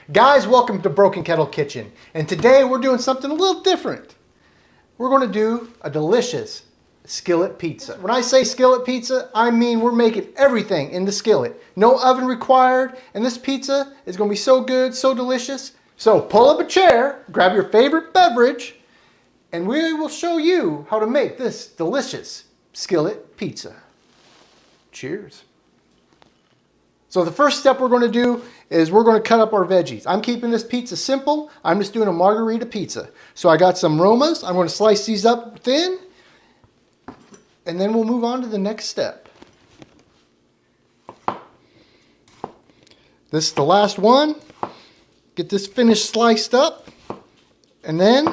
Guys, welcome to Broken Kettle Kitchen. And today we're doing something a little different. We're going to do a delicious skillet pizza. When I say skillet pizza, I mean we're making everything in the skillet. No oven required, and this pizza is going to be so good, so delicious. So pull up a chair, grab your favorite beverage, and we will show you how to make this delicious skillet pizza. Cheers. So the first step we're going to do is we're going to cut up our veggies. I'm keeping this pizza simple. I'm just doing a margarita pizza. So I got some Romas. I'm going to slice these up thin, and then we'll move on to the next step. This is the last one. Get this finished sliced up, and then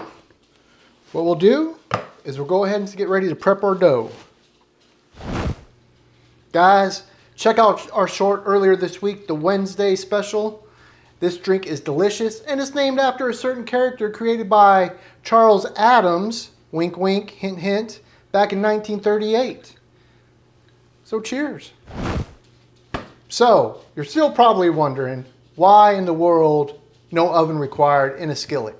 what we'll do is we'll go ahead and get ready to prep our dough. Guys, check out our short earlier this week, the Wednesday special. This drink is delicious, and it's named after a certain character created by Charles Adams, wink wink, hint hint, back in 1938. So cheers. So, you're still probably wondering, why in the world no oven required in a skillet?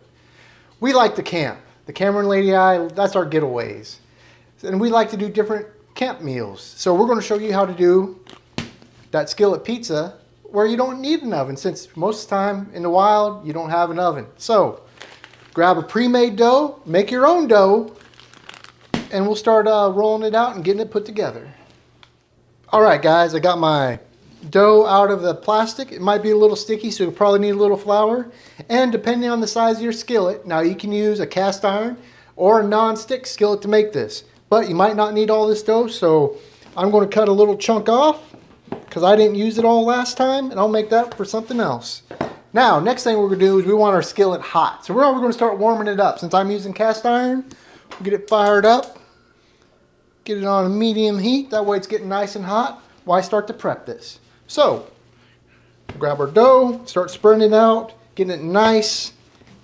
We like to camp. The Cameron Lady Eye, that's our getaways. And we like to do different camp meals. So we're going to show you how to do that skillet pizza where you don't need an oven, since most of the time in the wild you don't have an oven. So grab a pre-made dough, make your own dough, and we'll start rolling it out and getting it put together. Alright guys, I got my dough out of the plastic. It might be a little sticky, so you'll probably need a little flour. And depending on the size of your skillet, now you can use a cast iron or a non-stick skillet to make this. But you might not need all this dough, so I'm going to cut a little chunk off because I didn't use it all last time, and I'll make that for something else. Now, next thing we're going to do is we want our skillet hot. So we're going to start warming it up. Since I'm using cast iron, we'll get it fired up, get it on a medium heat. That way it's getting nice and hot while I start to prep this. So, grab our dough, start spreading it out, getting it nice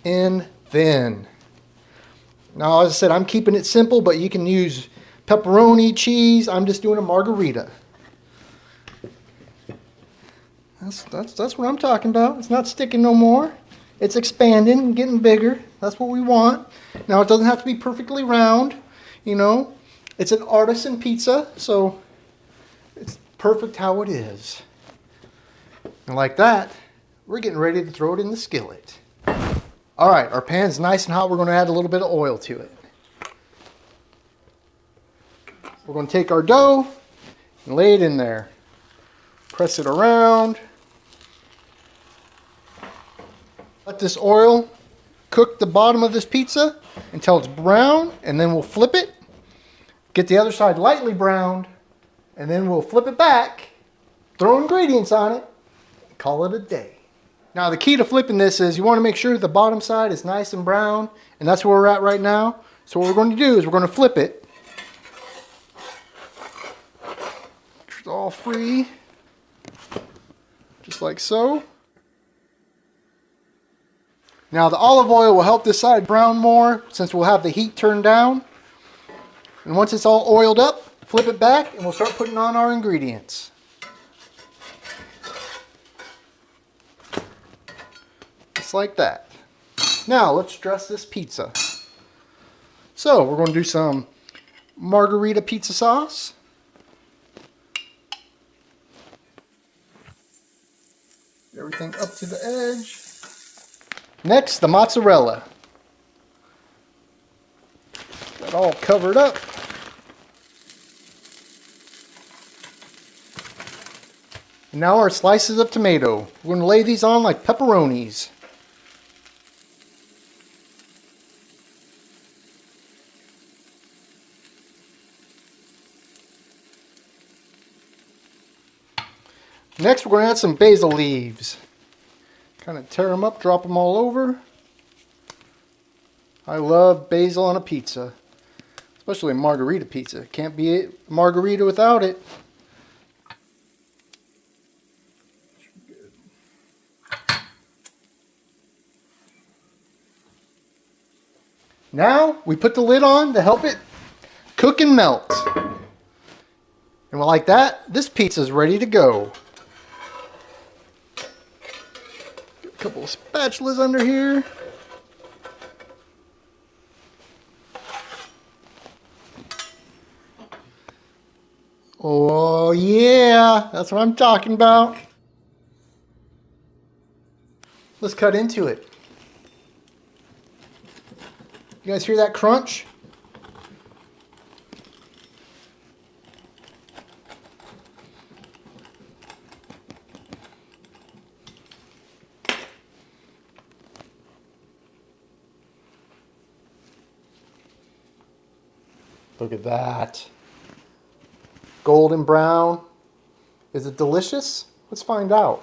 and thin. Now, as I said, I'm keeping it simple, but you can use pepperoni, cheese. I'm just doing a margarita. That's what I'm talking about. It's not sticking no more. It's expanding and getting bigger. That's what we want. Now, it doesn't have to be perfectly round. You know, it's an artisan pizza, so it's perfect how it is. And like that, we're getting ready to throw it in the skillet. All right, our pan's nice and hot. We're going to add a little bit of oil to it. We're going to take our dough and lay it in there. Press it around. Let this oil cook the bottom of this pizza until it's brown, and then we'll flip it. Get the other side lightly browned, and then we'll flip it back, throw ingredients on it, and call it a day. Now the key to flipping this is you want to make sure the bottom side is nice and brown, and that's where we're at right now. So what we're going to do is we're going to flip it. It's all free, just like so. Now the olive oil will help this side brown more since we'll have the heat turned down. And once it's all oiled up, flip it back and we'll start putting on our ingredients. Like that. Now let's dress this pizza. So we're going to do some Margarita pizza sauce. Everything up to the edge. Next, the mozzarella. Got all covered up. And now our slices of tomato. We're going to lay these on like pepperonis. Next, we're going to add some basil leaves. Kind of tear them up, drop them all over. I love basil on a pizza, especially a margarita pizza. Can't be a margarita without it. Now, we put the lid on to help it cook and melt. And like that, this pizza is ready to go. couple of spatulas under here. Oh yeah, that's what I'm talking about. Let's cut into it. You guys hear that crunch? Look at that. Golden brown. Is it delicious? Let's find out.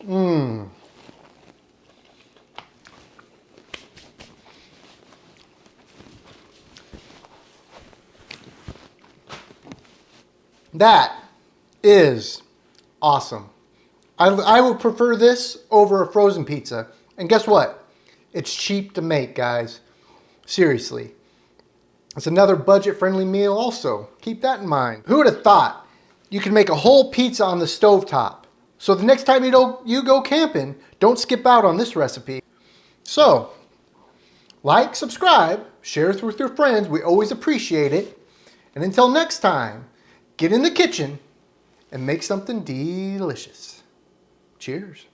Mmm. That is awesome. I would prefer this over a frozen pizza. And guess what? It's cheap to make, guys. Seriously. It's another budget-friendly meal also. Keep that in mind. Who would have thought you could make a whole pizza on the stovetop? So the next time you go camping, don't skip out on this recipe. So, like, subscribe, share it with your friends. We always appreciate it. And until next time, get in the kitchen and make something delicious. Cheers.